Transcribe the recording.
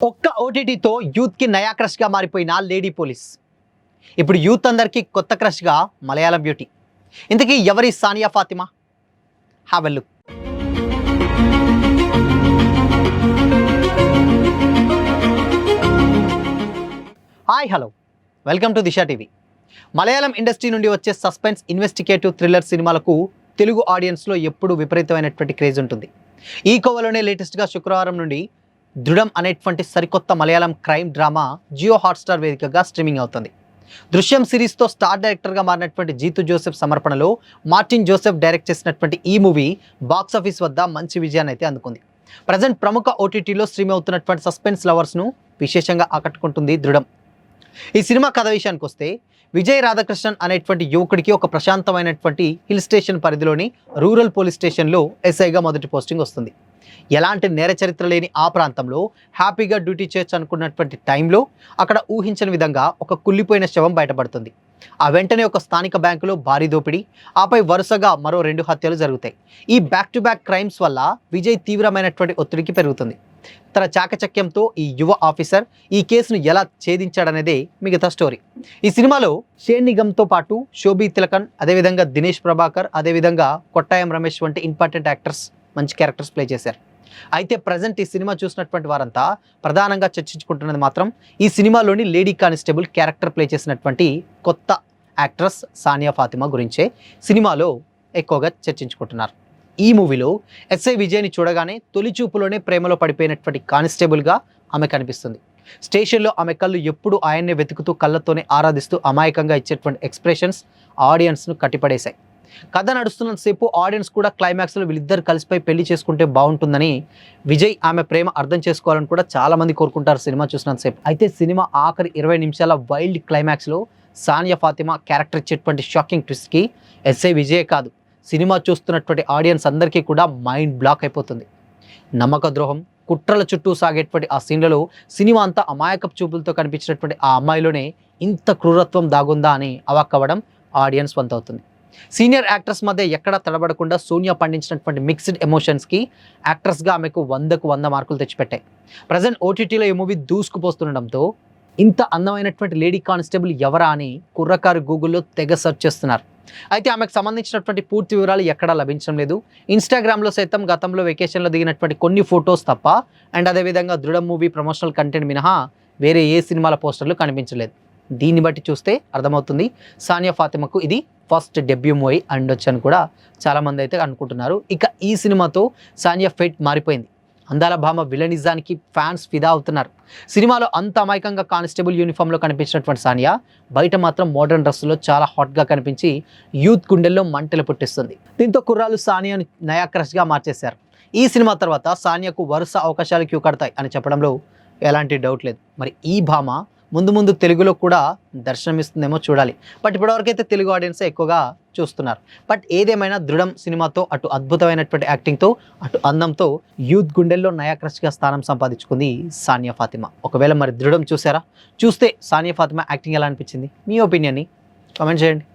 ఒక్క ఓటీటీతో యూత్కి నయా క్రష్గా మారిపోయిన లేడీ పోలీస్ ఇప్పుడు యూత్ అందరికీ కొత్త క్రష్గా మలయాళం బ్యూటీ. ఇంతకీ ఎవరి Sania Fatima? Have a look. Hi, hello, welcome to Disha TV. Malayalam industry నుండి వచ్చే సస్పెన్స్, ఇన్వెస్టిగేటివ్, థ్రిల్లర్ సినిమాలకు తెలుగు ఆడియన్స్లో ఎప్పుడు విపరీతమైనటువంటి క్రేజ్ ఉంటుంది. ఈ కోవలోనే లేటెస్ట్గా శుక్రవారం నుండి దృఢం అనేటువంటి సరికొత్త మలయాళం క్రైమ్ డ్రామా జియో హాట్స్టార్ వేదికగా స్ట్రీమింగ్ అవుతుంది. దృశ్యం సిరీస్తో స్టార్ డైరెక్టర్గా మారినటువంటి జీతు జోసెఫ్ సమర్పణలో మార్టిన్ జోసెఫ్ డైరెక్ట్ చేసినటువంటి ఈ మూవీ బాక్సాఫీస్ వద్ద మంచి విజయాన్ని అయితే అందుకుంది. ప్రజెంట్ ప్రముఖ ఓటీటీలో స్ట్రీమ్ అవుతున్నటువంటి సస్పెన్స్ లవర్స్ను విశేషంగా ఆకట్టుకుంటుంది దృఢం. ఈ సినిమా కథ విషయానికి వస్తే, విజయ్ రాధాకృష్ణన్ అనేటువంటి యువకుడికి ఒక ప్రశాంతమైనటువంటి హిల్ స్టేషన్ పరిధిలోని రూరల్ పోలీస్ స్టేషన్లో ఎస్ఐగా మొదటి పోస్టింగ్ వస్తుంది. ఎలాంటి నేర చరిత్ర లేని ఆ ప్రాంతంలో హ్యాపీగా డ్యూటీ చేయొచ్చు అనుకున్నటువంటి టైంలో అక్కడ ఊహించని విధంగా ఒక కుళ్ళిపోయిన శవం బయటపడుతుంది. ఆ వెంటనే ఒక స్థానిక బ్యాంకులో భారీ దోపిడీ, ఆపై వరుసగా మరో 2 హత్యలు జరుగుతాయి. ఈ బ్యాక్ టు బ్యాక్ క్రైమ్స్ వల్ల విజయ్ తీవ్రమైనటువంటి ఒత్తిడికి పెరుగుతుంది. తన చాకచక్యంతో ఈ యువ ఆఫీసర్ ఈ కేసును ఎలా ఛేదించాడనేదే మిగతా స్టోరీ. ఈ సినిమాలో షేన్ నిగమ్తో పాటు శోభీ తిలకన్, అదేవిధంగా దినేష్ ప్రభాకర్, అదేవిధంగా కొట్టాయం రమేష్ వంటి ఇంపార్టెంట్ యాక్టర్స్ మంచి క్యారెక్టర్స్ ప్లే చేశారు. అయితే ప్రజెంట్ ఈ సినిమా చూసినటువంటి వారంతా ప్రధానంగా చర్చించుకుంటున్నది మాత్రం ఈ సినిమాలోని లేడీ కానిస్టేబుల్ క్యారెక్టర్ ప్లే చేసినటువంటి కొత్త యాక్ట్రెస్ సానియా ఫాతిమా గురించే సినిమాలో ఎక్కువగా చర్చించుకుంటున్నారు. ఈ మూవీలో ఎస్ఐ విజయ్ని చూడగానే తొలి చూపులోనే ప్రేమలో పడిపోయినటువంటి కానిస్టేబుల్గా ఆమె కనిపిస్తుంది. స్టేషన్లో ఆమె కళ్ళు ఎప్పుడు ఆయన్నే వెతుకుతూ కళ్ళతోనే ఆరాధిస్తూ అమాయకంగా ఇచ్చేటువంటి ఎక్స్ప్రెషన్స్ ఆడియన్స్ను కట్టిపడేశాయి. కథ నడుస్తున్నంతసేపు ఆడియన్స్ కూడా క్లైమాక్స్లో వీళ్ళిద్దరు కలిసిపోయి పెళ్లి చేసుకుంటే బాగుంటుందని, విజయ్ ఆమె ప్రేమ అర్థం చేసుకోవాలని కూడా చాలామంది కోరుకుంటారు సినిమా చూసినంతసేపు. అయితే సినిమా ఆఖరి 20 నిమిషాల వైల్డ్ క్లైమాక్స్లో సానియా ఫాతిమా క్యారెక్టర్ ఇచ్చేటువంటి షాకింగ్ ట్విస్ట్కి ఎస్ఐ విజయ్ కాదు, సినిమా చూస్తున్నటువంటి ఆడియన్స్ అందరికీ కూడా మైండ్ బ్లాక్ అయిపోతుంది. నమ్మక ద్రోహం, కుట్రల చుట్టూ సాగేటువంటి ఆ సీన్లలో సినిమా అంతా అమాయకపు చూపులతో కనిపించినటువంటి ఆ అమ్మాయిలోనే ఇంత క్రూరత్వం దాగుందా అని అవాక్కవ్వడం ఆడియన్స్ వంత అవుతుంది. సీనియర్ యాక్టర్స్ మధ్య ఎక్కడా తడబడకుండా సోనియా పండించినటువంటి మిక్స్డ్ ఎమోషన్స్కి యాక్ట్రెస్గా ఆమెకు 100కు 100 మార్కులు తెచ్చిపెట్టాయి. ప్రజెంట్ ఓటీటీలో ఈ మూవీ దూసుకుపోతుండడంతో ఇంత అందమైనటువంటి లేడీ కానిస్టేబుల్ ఎవరా అని కుర్రకారు గూగుల్లో తెగ సెర్చ్ చేస్తున్నారు. అయితే ఆమెకు సంబంధించినటువంటి పూర్తి వివరాలు ఎక్కడా లభించడం లేదు. ఇన్స్టాగ్రామ్లో సైతం గతంలో వెకేషన్లో దిగినటువంటి కొన్ని ఫొటోస్ తప్ప, అండ్ అదేవిధంగా దృఢం మూవీ ప్రమోషనల్ కంటెంట్ మినహా వేరే ఏ సినిమాల పోస్టర్లు కనిపించలేదు. దీన్ని బట్టి చూస్తే అర్థమవుతుంది సానియా ఫాతిమాకు ఇది ఫస్ట్ డెబ్యూ మూవీ అండొచ్చు అని కూడా చాలామంది అయితే అనుకుంటున్నారు. ఇక ఈ సినిమాతో సానియా ఫేట్ మారిపోయింది. అందాల భామ విలనిజానికి ఫ్యాన్స్ ఫిదా అవుతున్నారు. సినిమాలో అంత అమాయకంగా కానిస్టేబుల్ యూనిఫామ్లో కనిపించినటువంటి సానియా బయట మాత్రం మోడర్న్ డ్రెస్సులో చాలా హాట్గా కనిపించి యూత్ గుండెల్లో మంటలు పుట్టిస్తుంది. దీంతో కుర్రాలు సానియాను నయా క్రష్గా మార్చేశారు. ఈ సినిమా తర్వాత సానియాకు వరుస అవకాశాలు క్యూ కడతాయి అని చెప్పడంలో ఎలాంటి డౌట్ లేదు. మరి ఈ భామ ముందు ముందు తెలుగులో కూడా దర్శనమిస్తుందేమో చూడాలి. బట్ ఇప్పటివరకైతే తెలుగు ఆడియన్సే ఎక్కువగా చూస్తున్నారు. బట్ ఏదేమైనా దృఢం సినిమాతో అటు అద్భుతమైనటువంటి యాక్టింగ్తో, అటు అందంతో యూత్ గుండెల్లో నయా క్రష్గా స్థానం సంపాదించుకుంది సానియా ఫాతిమా. ఒకవేళ మరి దృఢం చూసారా? చూస్తే సానియా ఫాతిమా యాక్టింగ్ ఎలా అనిపించింది? మీ ఒపీనియన్ని కామెంట్ చేయండి.